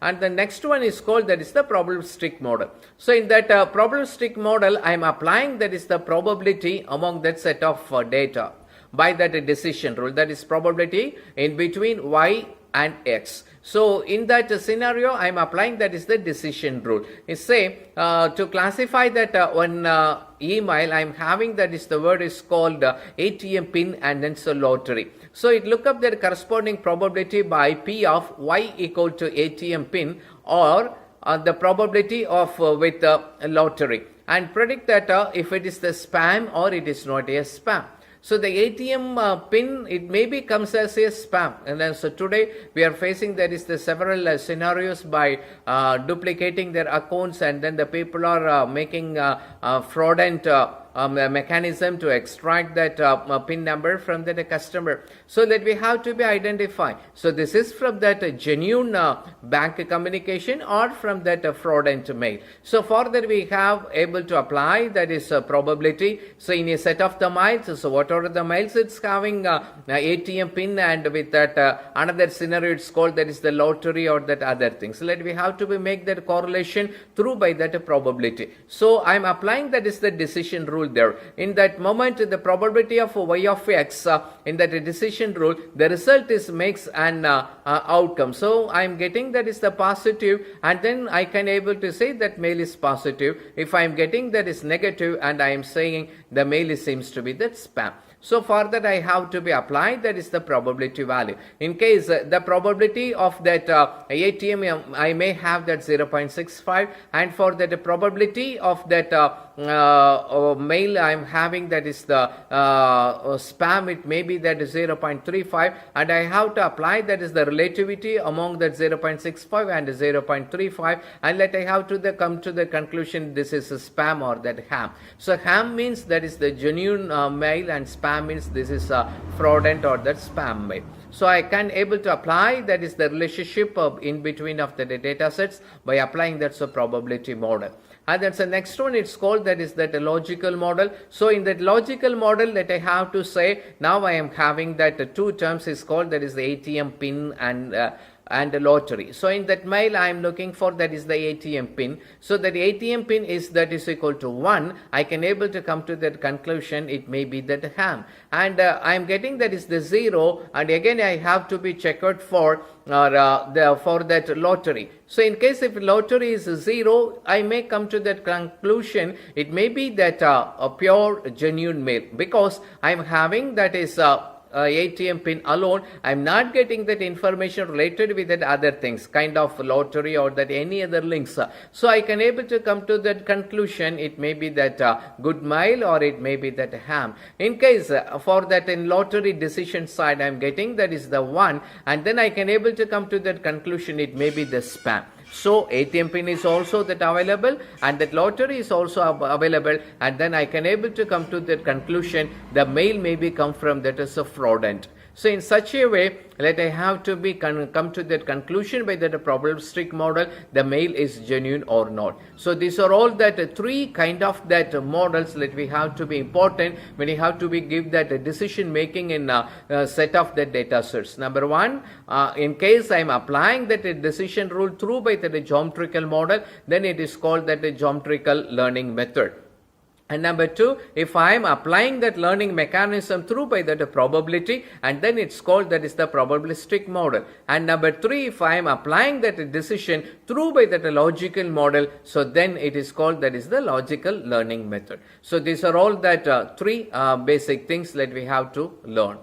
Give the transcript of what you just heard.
And the next one is called that is the probabilistic model. So in that probabilistic model, I am applying that is the probability among that set of data by that decision rule, that is probability in between y and x. So in that scenario, I am applying that is the decision rule. It say to classify that one email, I am having that is the word is called ATM pin and then so lottery. So it look up the corresponding probability by P of y equal to ATM pin or the probability of with lottery, and predict that if it is the spam or it is not a spam. So the ATM pin, it maybe comes as a spam, and then so today we are facing there is the several scenarios by duplicating their accounts, and then the people are making fraudulent mechanism to extract that PIN number from the customer. So that we have to be identified. So this is from that genuine bank communication or from that fraudulent mail. So for that we have able to apply that is probability. So in a set of the miles, so what are the miles, it's having ATM PIN, and with that another scenario it's called that is the lottery or that other thing. So that we have to be make that correlation through by that probability. So I am applying that is the decision rule there. In that moment, the probability of y of x in that decision rule, the result is makes an outcome. So I am getting that is the positive, and then I can able to say that mail is positive. If I am getting that is negative, and I am saying the mail seems to be that spam. So for that I have to be applied that is the probability value. In case the probability of that ATM, I may have that 0.65, and for that probability of that mail I am having that is the spam, it may be that is 0.35, and I have to apply that is the relativity among that 0.65 and 0.35, and let I have to come to the conclusion this is a spam or that ham. So ham means that is the genuine mail, and spam means this is a fraudulent or that spam mail. So I can able to apply that is the relationship in between of the data sets by applying that's a probability model. And that's the next one, it's called that is that a logical model. So in that logical model that I have to say, now I am having that two terms is called that is the ATM pin and the lottery. So in that mail I am looking for that is the ATM pin. So that ATM pin is that is equal to 1. I can able to come to that conclusion it may be that ham. And I am getting that is the 0, and again I have to be checked out for for that lottery. So in case if lottery is 0, I may come to that conclusion it may be that a pure genuine mail, because I am having that is ATM pin alone. I am not getting that information related with that other things, kind of lottery or that any other links. So I can able to come to that conclusion it may be that good mail or it may be that ham. In case for that in lottery decision side I am getting that is the 1, and then I can able to come to that conclusion it may be the spam. So ATM pin is also that available, and that lottery is also available, and then I can able to come to that conclusion the mail may be come from that is a fraudulent. So in such a way that I have to be come to that conclusion by that probabilistic model the mail is genuine or not. So these are all that three kind of that models that we have to be important when you have to be give that decision making in a set of the data sets. Number one, in case I am applying that decision rule through by the geometrical model, then it is called that geometrical learning method. And number two, if I am applying that learning mechanism through by that probability, and then it's called that is the probabilistic model. And number three, if I am applying that decision through by that logical model, so then it is called that is the logical learning method. So these are all that three basic things that we have to learn.